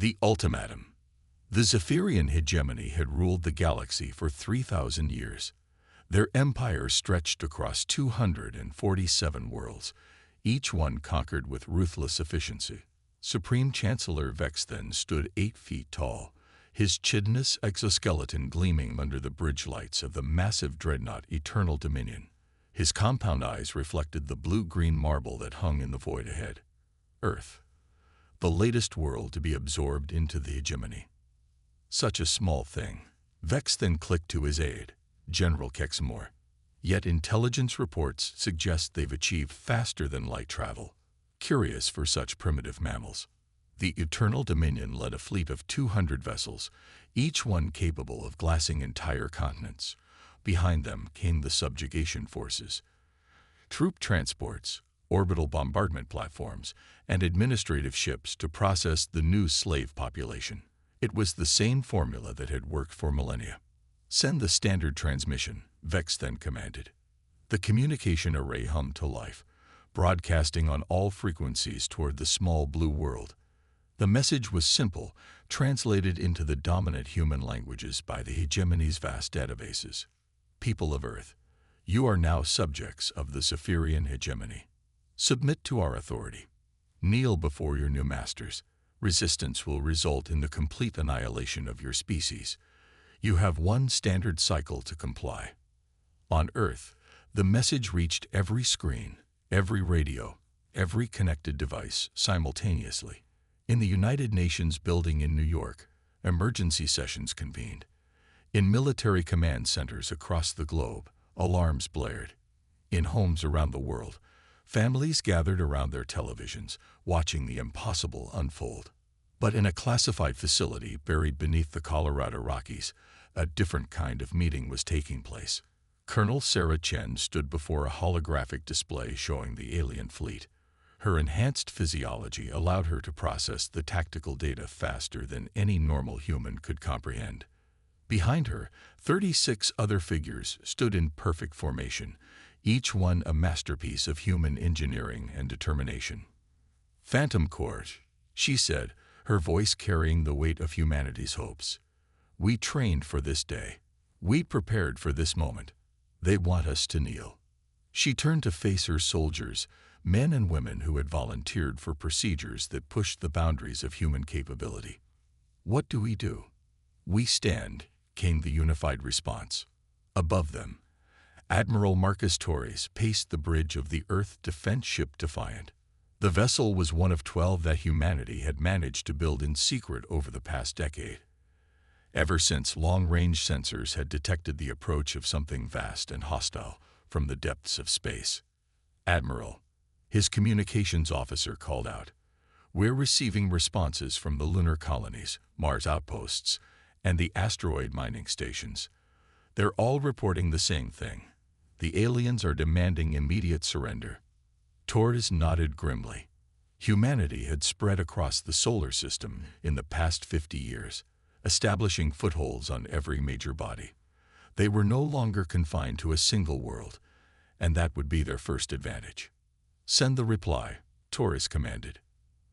The ultimatum. The Zephyrian hegemony had ruled the galaxy for 3,000 years. Their empire stretched across 247 worlds, each one conquered with ruthless efficiency. Supreme Chancellor Vexthen stood 8 feet tall, his chitinous exoskeleton gleaming under the bridge lights of the massive dreadnought Eternal Dominion. His compound eyes reflected the blue-green marble that hung in the void ahead. Earth, the latest world to be absorbed into the hegemony. Such a small thing. Vexthen clicked to his aide, General Kexamore. Yet intelligence reports suggest they've achieved faster than light travel. Curious for such primitive mammals. The Eternal Dominion led a fleet of 200 vessels, each one capable of glassing entire continents. Behind them came the subjugation forces. Troop transports, orbital bombardment platforms, and administrative ships to process the new slave population. It was the same formula that had worked for millennia. Send the standard transmission, Vexthen commanded. The communication array hummed to life, broadcasting on all frequencies toward the small blue world. The message was simple, translated into the dominant human languages by the hegemony's vast databases. People of Earth, you are now subjects of the Zephyrian hegemony. Submit to our authority. Kneel before your new masters. Resistance will result in the complete annihilation of your species. You have one standard cycle to comply. On Earth, the message reached every screen, every radio, every connected device simultaneously. In the United Nations building in New York, emergency sessions convened. In military command centers across the globe, alarms blared. In homes around the world, families gathered around their televisions, watching the impossible unfold. But in a classified facility buried beneath the Colorado Rockies, a different kind of meeting was taking place. Colonel Sarah Chen stood before a holographic display showing the alien fleet. Her enhanced physiology allowed her to process the tactical data faster than any normal human could comprehend. Behind her, 36 other figures stood in perfect formation, each one a masterpiece of human engineering and determination. Phantom Court, she said, her voice carrying the weight of humanity's hopes. We trained for this day. We prepared for this moment. They want us to kneel. She turned to face her soldiers, men and women who had volunteered for procedures that pushed the boundaries of human capability. What do? We stand, came the unified response. Above them, Admiral Marcus Torres paced the bridge of the Earth defense ship Defiant. The vessel was one of 12 that humanity had managed to build in secret over the past decade. Ever since long-range sensors had detected the approach of something vast and hostile from the depths of space. Admiral, his communications officer called out, we're receiving responses from the lunar colonies, Mars outposts, and the asteroid mining stations. They're all reporting the same thing. The aliens are demanding immediate surrender. Torres nodded grimly. Humanity had spread across the solar system in the past 50 years, establishing footholds on every major body. They were no longer confined to a single world, and that would be their first advantage. Send the reply, Torres commanded.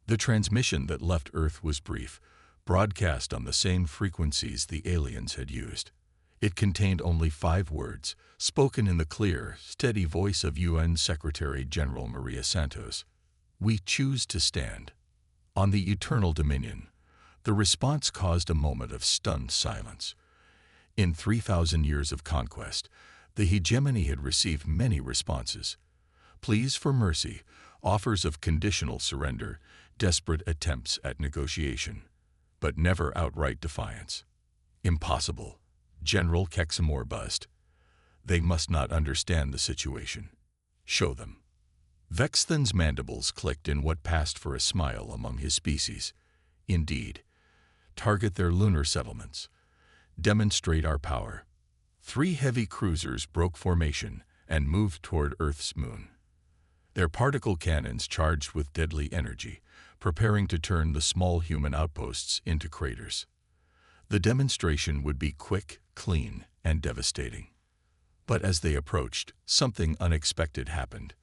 The transmission that left Earth was brief, broadcast on the same frequencies the aliens had used. It contained only 5 words, spoken in the clear, steady voice of UN Secretary-General Maria Santos. We choose to stand. On the Eternal Dominion, the response caused a moment of stunned silence. In 3,000 years of conquest, the hegemony had received many responses. Pleas for mercy, offers of conditional surrender, desperate attempts at negotiation, but never outright defiance. Impossible. General Kexamore buzzed. They must not understand the situation. Show them. Vexthen's mandibles clicked in what passed for a smile among his species. Indeed. Target their lunar settlements. Demonstrate our power. 3 heavy cruisers broke formation and moved toward Earth's moon. Their particle cannons charged with deadly energy, preparing to turn the small human outposts into craters. The demonstration would be quick, clean, and devastating. But as they approached, something unexpected happened.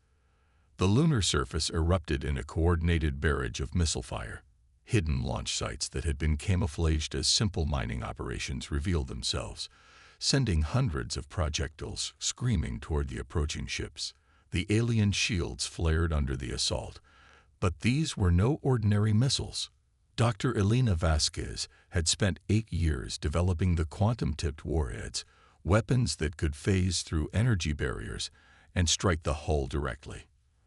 The lunar surface erupted in a coordinated barrage of missile fire. Hidden launch sites that had been camouflaged as simple mining operations revealed themselves, sending hundreds of projectiles screaming toward the approaching ships. The alien shields flared under the assault, but these were no ordinary missiles. Dr. Elena Vasquez had spent 8 years developing the quantum-tipped warheads, weapons that could phase through energy barriers and strike the hull directly.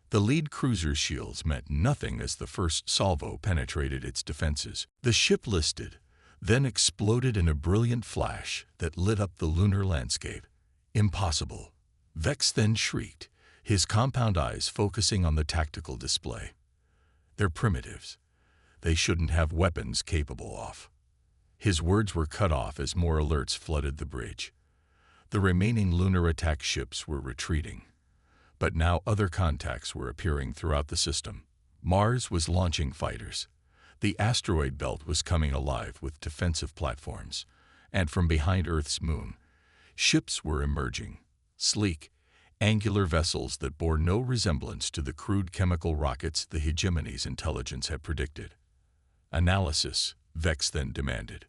The lead cruiser's shields meant nothing as the first salvo penetrated its defenses. The ship listed, then exploded in a brilliant flash that lit up the lunar landscape. Impossible. Vex then shrieked, his compound eyes focusing on the tactical display. They're primitives. They shouldn't have weapons capable of. His words were cut off as more alerts flooded the bridge. The remaining lunar attack ships were retreating. But now other contacts were appearing throughout the system. Mars was launching fighters. The asteroid belt was coming alive with defensive platforms. And from behind Earth's moon, ships were emerging, sleek, angular vessels that bore no resemblance to the crude chemical rockets the hegemony's intelligence had predicted. Analysis, Vex then demanded.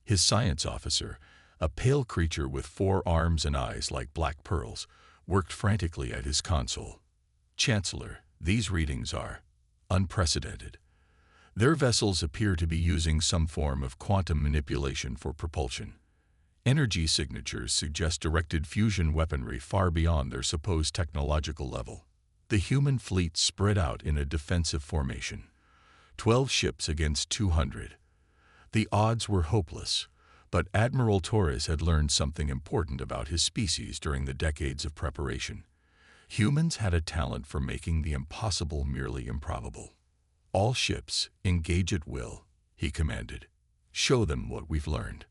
His science officer, a pale creature with 4 arms and eyes like black pearls, worked frantically at his console. Chancellor, these readings are unprecedented. Their vessels appear to be using some form of quantum manipulation for propulsion. Energy signatures suggest directed fusion weaponry far beyond their supposed technological level. The human fleet spread out in a defensive formation. 12 ships against 200. The odds were hopeless. But Admiral Torres had learned something important about his species during the decades of preparation. Humans had a talent for making the impossible merely improbable. All ships, engage at will, he commanded. Show them what we've learned.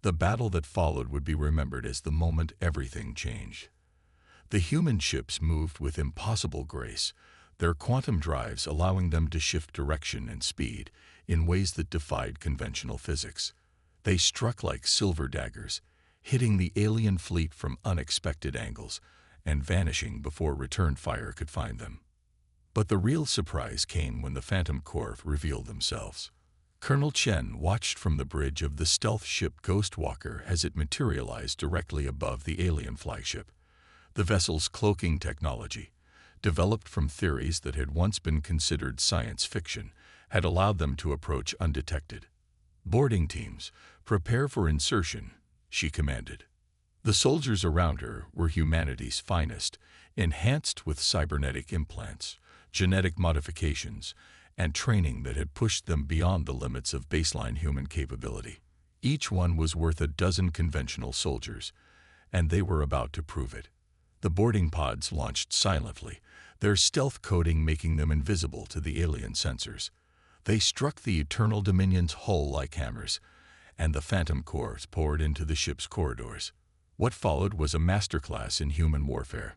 The battle that followed would be remembered as the moment everything changed. The human ships moved with impossible grace, their quantum drives allowing them to shift direction and speed in ways that defied conventional physics. They struck like silver daggers, hitting the alien fleet from unexpected angles and vanishing before return fire could find them. But the real surprise came when the Phantom Corps revealed themselves. Colonel Chen watched from the bridge of the stealth ship Ghostwalker as it materialized directly above the alien flagship. The vessel's cloaking technology, developed from theories that had once been considered science fiction, had allowed them to approach undetected. "Boarding teams, prepare for insertion," she commanded. The soldiers around her were humanity's finest, enhanced with cybernetic implants, genetic modifications, and training that had pushed them beyond the limits of baseline human capability. Each one was worth a dozen conventional soldiers, and they were about to prove it. The boarding pods launched silently, their stealth coating making them invisible to the alien sensors. They struck the Eternal Dominion's hull like hammers, and the Phantom Corps poured into the ship's corridors. What followed was a masterclass in human warfare.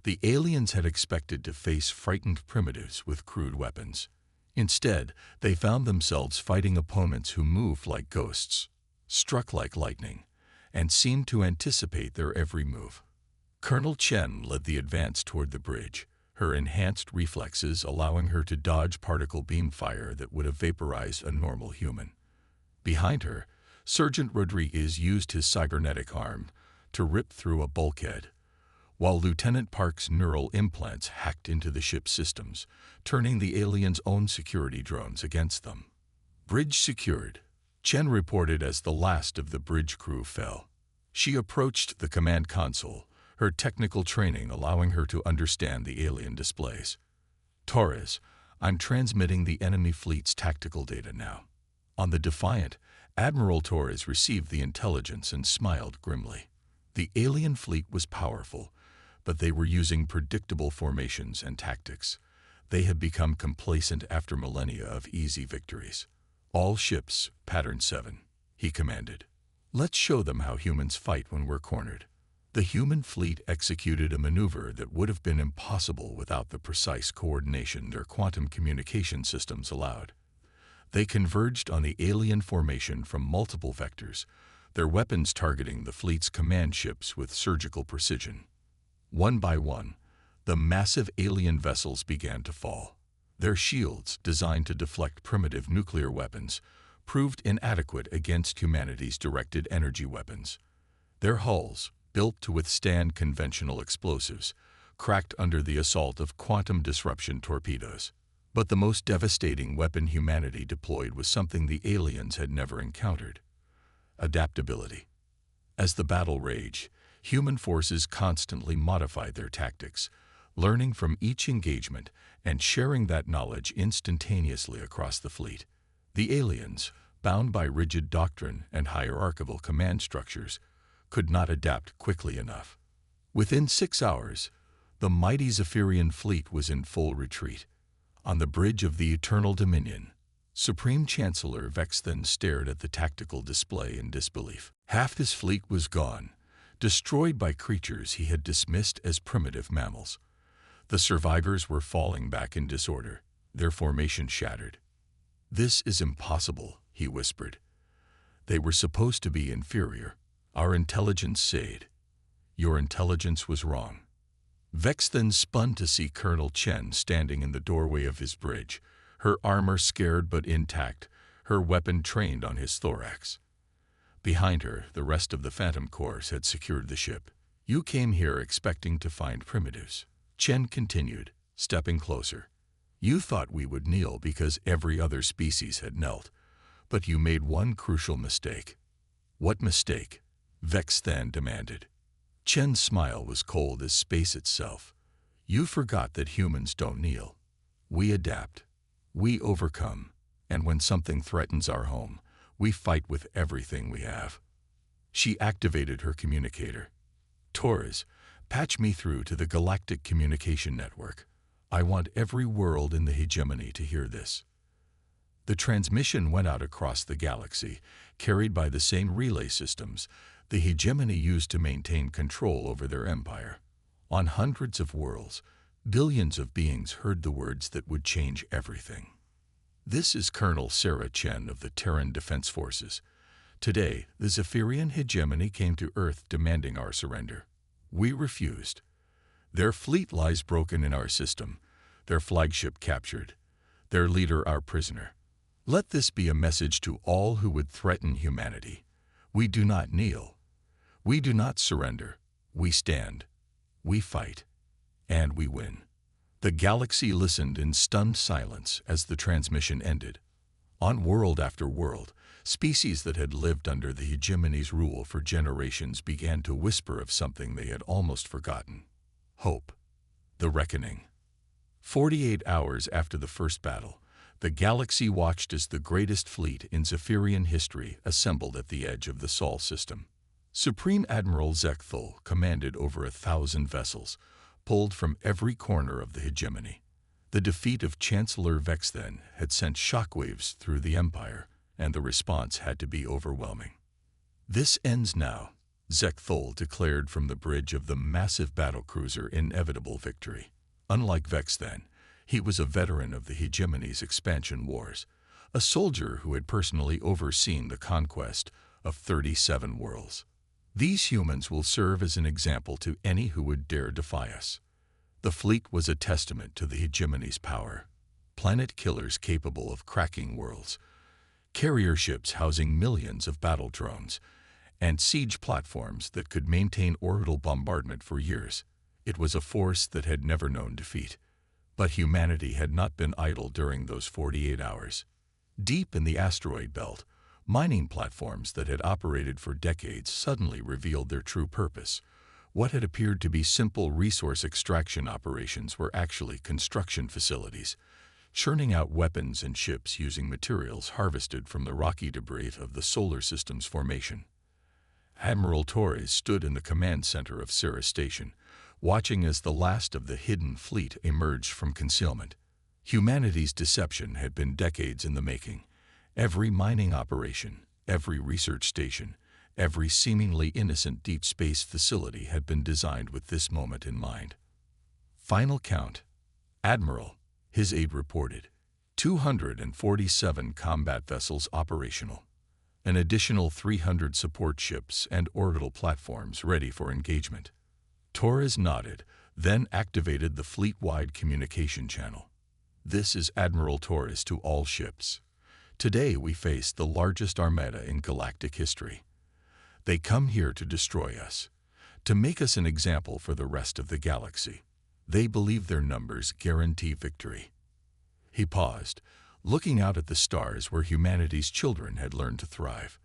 The aliens had expected to face frightened primitives with crude weapons. Instead, they found themselves fighting opponents who moved like ghosts, struck like lightning, and seemed to anticipate their every move. Colonel Chen led the advance toward the bridge, her enhanced reflexes allowing her to dodge particle beam fire that would have vaporized a normal human. Behind her, Sergeant Rodriguez used his cybernetic arm to rip through a bulkhead, while Lieutenant Park's neural implants hacked into the ship's systems, turning the aliens' own security drones against them. Bridge secured, Chen reported as the last of the bridge crew fell. She approached the command console, her technical training allowing her to understand the alien displays. "Torres, I'm transmitting the enemy fleet's tactical data now." On the Defiant, Admiral Torres received the intelligence and smiled grimly. The alien fleet was powerful, but they were using predictable formations and tactics. They had become complacent after millennia of easy victories. "All ships, Pattern 7, he commanded. "Let's show them how humans fight when we're cornered." The human fleet executed a maneuver that would have been impossible without the precise coordination their quantum communication systems allowed. They converged on the alien formation from multiple vectors, their weapons targeting the fleet's command ships with surgical precision. One by one, the massive alien vessels began to fall. Their shields, designed to deflect primitive nuclear weapons, proved inadequate against humanity's directed energy weapons. Their hulls, built to withstand conventional explosives, cracked under the assault of quantum disruption torpedoes. But the most devastating weapon humanity deployed was something the aliens had never encountered: adaptability. As the battle raged, human forces constantly modified their tactics, learning from each engagement and sharing that knowledge instantaneously across the fleet. The aliens, bound by rigid doctrine and hierarchical command structures, could not adapt quickly enough. Within 6 hours, the mighty Zephyrian fleet was in full retreat. On the bridge of the Eternal Dominion, Supreme Chancellor Vexthan stared at the tactical display in disbelief. Half his fleet was gone, destroyed by creatures he had dismissed as primitive mammals. The survivors were falling back in disorder, their formation shattered. "This is impossible," he whispered. "They were supposed to be inferior. Our intelligence said. Your intelligence was wrong." Vexthan spun to see Colonel Chen standing in the doorway of his bridge, her armor scared but intact, her weapon trained on his thorax. Behind her, the rest of the Phantom Corps had secured the ship. "You came here expecting to find primitives," Chen continued, stepping closer. "You thought we would kneel because every other species had knelt, but you made one crucial mistake." "What mistake?" Vexthan demanded. Chen's smile was cold as space itself. "You forgot that humans don't kneel. We adapt. We overcome. And when something threatens our home, we fight with everything we have." She activated her communicator. "Torres, patch me through to the Galactic Communication Network. I want every world in the hegemony to hear this." The transmission went out across the galaxy, carried by the same relay systems the hegemony used to maintain control over their empire. On hundreds of worlds, billions of beings heard the words that would change everything. "This is Colonel Sarah Chen of the Terran Defense Forces. Today, the Zephyrian hegemony came to Earth demanding our surrender. We refused. Their fleet lies broken in our system, their flagship captured, their leader our prisoner. Let this be a message to all who would threaten humanity. We do not kneel. We do not surrender. We stand. We fight. And we win." The galaxy listened in stunned silence as the transmission ended. On world after world, species that had lived under the hegemony's rule for generations began to whisper of something they had almost forgotten: hope. The reckoning. 48 hours after the first battle, the galaxy watched as the greatest fleet in Zephyrian history assembled at the edge of the Sol system. Supreme Admiral Zekthul commanded over 1,000 vessels, pulled from every corner of the hegemony. The defeat of Chancellor Vexthan had sent shockwaves through the Empire, and the response had to be overwhelming. "This ends now," Zekthul declared from the bridge of the massive battlecruiser Inevitable Victory. Unlike Vexthan, he was a veteran of the hegemony's expansion wars, a soldier who had personally overseen the conquest of 37 worlds. "These humans will serve as an example to any who would dare defy us." The fleet was a testament to the hegemony's power. Planet killers capable of cracking worlds, carrier ships housing millions of battle drones, and siege platforms that could maintain orbital bombardment for years. It was a force that had never known defeat. But humanity had not been idle during those 48 hours. Deep in the asteroid belt, mining platforms that had operated for decades suddenly revealed their true purpose. What had appeared to be simple resource extraction operations were actually construction facilities, churning out weapons and ships using materials harvested from the rocky debris of the solar system's formation. Admiral Torres stood in the command center of Sarah Station, watching as the last of the hidden fleet emerged from concealment. Humanity's deception had been decades in the making. Every mining operation, every research station, every seemingly innocent deep space facility had been designed with this moment in mind. "Final count. Admiral," his aide reported. 247 combat vessels operational. An additional 300 support ships and orbital platforms ready for engagement. Torres nodded, then activated the fleet-wide communication channel. This is Admiral Torres to all ships. Today we face the largest armada in galactic history. They come here to destroy us, to make us an example for the rest of the galaxy. They believe their numbers guarantee victory. He paused, looking out at the stars where humanity's children had learned to thrive.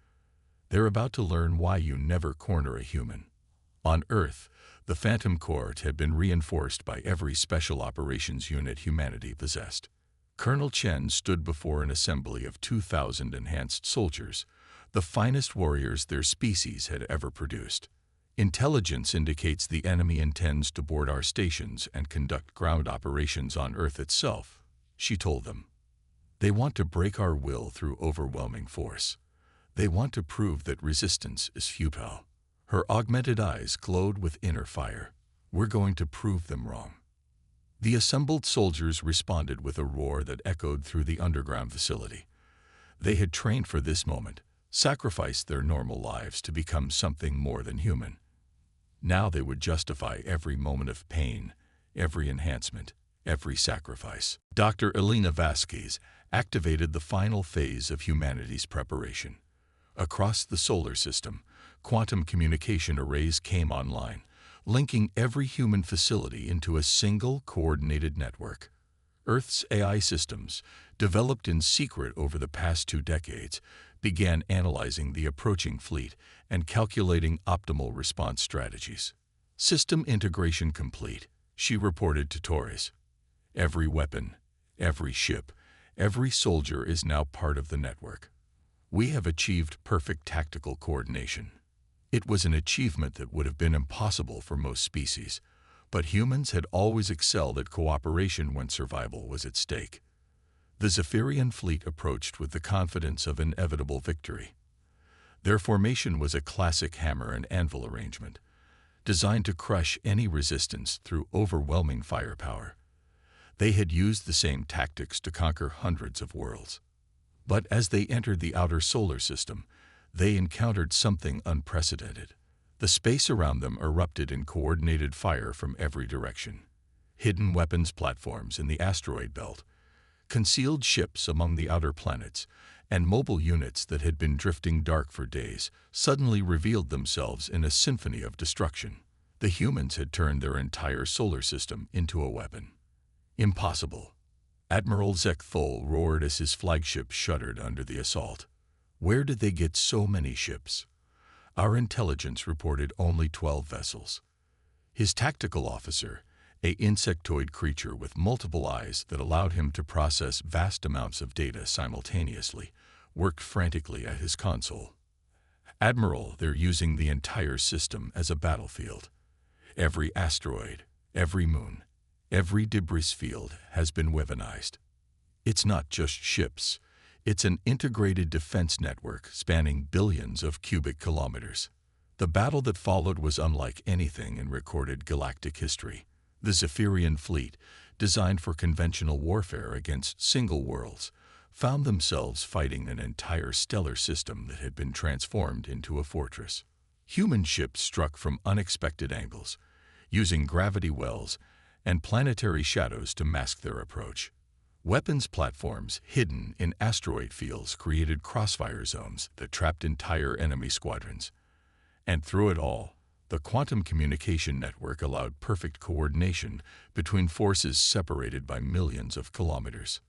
They're about to learn why you never corner a human. On Earth, the Phantom Court had been reinforced by every special operations unit humanity possessed. Colonel Chen stood before an assembly of 2,000 enhanced soldiers, the finest warriors their species had ever produced. Intelligence indicates the enemy intends to board our stations and conduct ground operations on Earth itself, she told them. They want to break our will through overwhelming force. They want to prove that resistance is futile. Her augmented eyes glowed with inner fire. We're going to prove them wrong. The assembled soldiers responded with a roar that echoed through the underground facility. They had trained for this moment, sacrificed their normal lives to become something more than human. Now they would justify every moment of pain, every enhancement, every sacrifice. Dr. Elena Vasquez activated the final phase of humanity's preparation. Across the solar system, quantum communication arrays came online, linking every human facility into a single coordinated network. Earth's AI systems, developed in secret over the past 2 decades, began analyzing the approaching fleet and calculating optimal response strategies. System integration complete, she reported to Torres. Every weapon, every ship, every soldier is now part of the network. We have achieved perfect tactical coordination. It was an achievement that would have been impossible for most species, but humans had always excelled at cooperation when survival was at stake. The Zephyrian fleet approached with the confidence of inevitable victory. Their formation was a classic hammer and anvil arrangement, designed to crush any resistance through overwhelming firepower. They had used the same tactics to conquer hundreds of worlds. But as they entered the outer solar system, they encountered something unprecedented. The space around them erupted in coordinated fire from every direction. Hidden weapons platforms in the asteroid belt, concealed ships among the outer planets, and mobile units that had been drifting dark for days suddenly revealed themselves in a symphony of destruction. The humans had turned their entire solar system into a weapon. Impossible. Admiral Zekthol roared as his flagship shuddered under the assault. Where did they get so many ships? Our intelligence reported only 12 vessels. His tactical officer, an insectoid creature with multiple eyes that allowed him to process vast amounts of data simultaneously, worked frantically at his console. Admiral, they're using the entire system as a battlefield. Every asteroid, every moon, every debris field has been weaponized. It's not just ships. It's an integrated defense network spanning billions of cubic kilometers. The battle that followed was unlike anything in recorded galactic history. The Zephyrian fleet, designed for conventional warfare against single worlds, found themselves fighting an entire stellar system that had been transformed into a fortress. Human ships struck from unexpected angles, using gravity wells and planetary shadows to mask their approach. Weapons platforms hidden in asteroid fields created crossfire zones that trapped entire enemy squadrons. And through it all, the quantum communication network allowed perfect coordination between forces separated by millions of kilometers.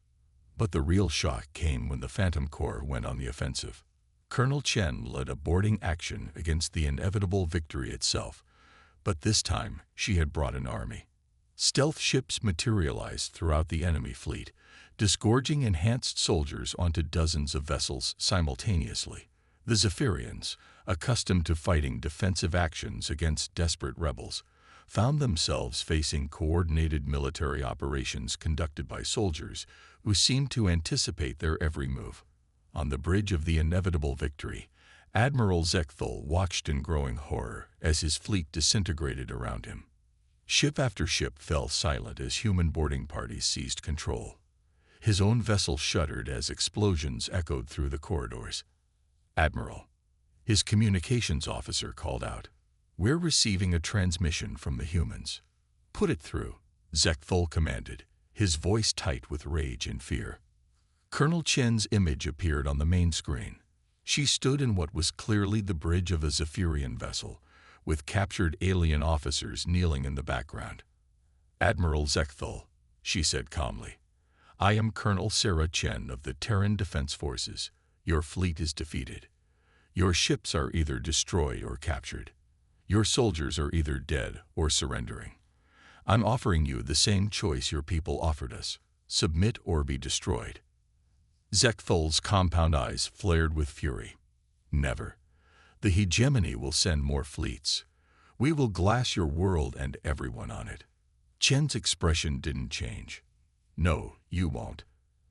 But the real shock came when the Phantom Corps went on the offensive. Colonel Chen led a boarding action against the inevitable victory itself, but this time she had brought an army. Stealth ships materialized throughout the enemy fleet, disgorging enhanced soldiers onto dozens of vessels simultaneously. The Zephyrians, accustomed to fighting defensive actions against desperate rebels, found themselves facing coordinated military operations conducted by soldiers who seemed to anticipate their every move. On the bridge of the inevitable victory, Admiral Zekthol watched in growing horror as his fleet disintegrated around him. Ship after ship fell silent as human boarding parties seized control. His own vessel shuddered as explosions echoed through the corridors. Admiral, his communications officer called out. We're receiving a transmission from the humans. Put it through, Zekthol commanded, his voice tight with rage and fear. Colonel Chen's image appeared on the main screen. She stood in what was clearly the bridge of a Zephyrian vessel, with captured alien officers kneeling in the background. "Admiral Zekthal," she said calmly, "I am Colonel Sarah Chen of the Terran Defense Forces. Your fleet is defeated. Your ships are either destroyed or captured. Your soldiers are either dead or surrendering. I'm offering you the same choice your people offered us: submit or be destroyed." Zekthal's compound eyes flared with fury. "Never. The hegemony will send more fleets. We will glass your world and everyone on it." Chen's expression didn't change. "No, you won't.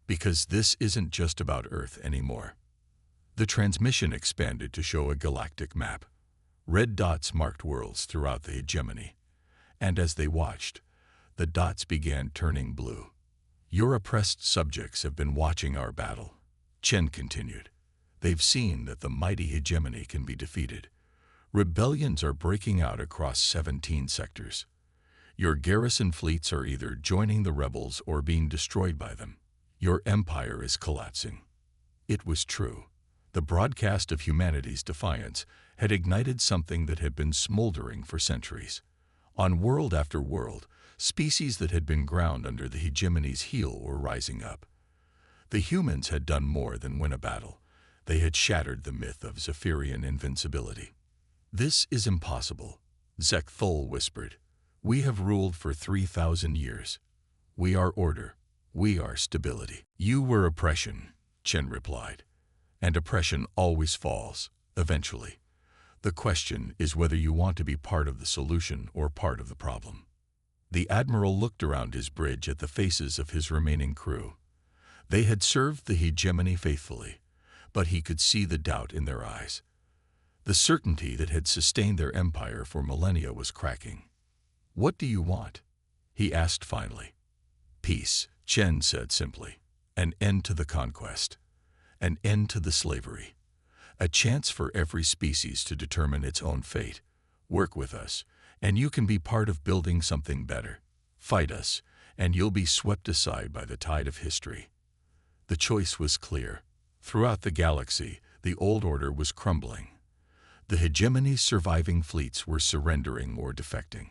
Because this isn't just about Earth anymore." The transmission expanded to show a galactic map. Red dots marked worlds throughout the hegemony. And as they watched, the dots began turning blue. "Your oppressed subjects have been watching our battle," Chen continued. "They've seen that the mighty hegemony can be defeated. Rebellions are breaking out across 17 sectors. Your garrison fleets are either joining the rebels or being destroyed by them. Your empire is collapsing." It was true. The broadcast of humanity's defiance had ignited something that had been smoldering for centuries. On world after world, species that had been ground under the hegemony's heel were rising up. The humans had done more than win a battle. They had shattered the myth of Zephyrian invincibility. "This is impossible," Zekthal whispered. "We have ruled for 3,000 years. We are order. We are stability." "You were oppression," Chen replied. "And oppression always falls, eventually. The question is whether you want to be part of the solution or part of the problem." The Admiral looked around his bridge at the faces of his remaining crew. They had served the hegemony faithfully, but he could see the doubt in their eyes. The certainty that had sustained their empire for millennia was cracking. "What do you want?" he asked finally. "Peace," Chen said simply. "An end to the conquest. An end to the slavery. A chance for every species to determine its own fate. Work with us, and you can be part of building something better. Fight us, and you'll be swept aside by the tide of history." The choice was clear. Throughout the galaxy, the old order was crumbling. The hegemony's surviving fleets were surrendering or defecting.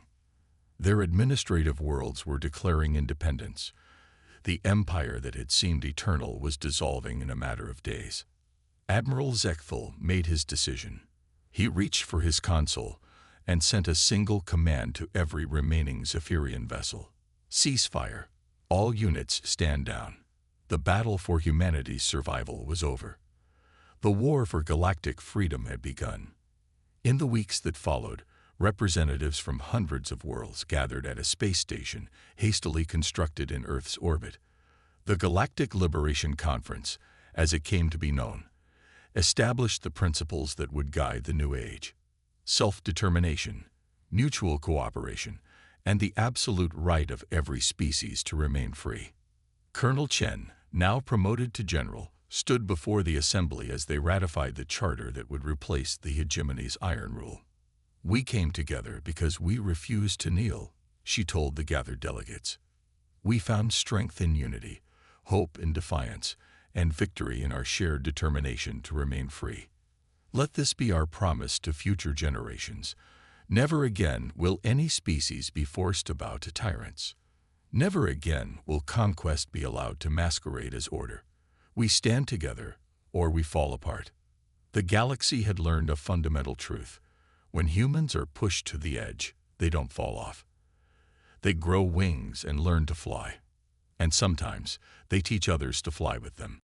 Their administrative worlds were declaring independence. The empire that had seemed eternal was dissolving in a matter of days. Admiral Zekthal made his decision. He reached for his console and sent a single command to every remaining Zephyrian vessel. "Ceasefire. All units stand down." The battle for humanity's survival was over. The war for galactic freedom had begun. In the weeks that followed, representatives from hundreds of worlds gathered at a space station hastily constructed in Earth's orbit. The Galactic Liberation Conference, as it came to be known, established the principles that would guide the new age: self-determination, mutual cooperation, and the absolute right of every species to remain free. Colonel Chen, now promoted to general, stood before the assembly as they ratified the charter that would replace the hegemony's iron rule. "We came together because we refused to kneel," she told the gathered delegates. "We found strength in unity, hope in defiance, and victory in our shared determination to remain free. Let this be our promise to future generations. Never again will any species be forced to bow to tyrants. Never again will conquest be allowed to masquerade as order. We stand together, or we fall apart." The galaxy had learned a fundamental truth. When humans are pushed to the edge, they don't fall off. They grow wings and learn to fly. And sometimes, they teach others to fly with them.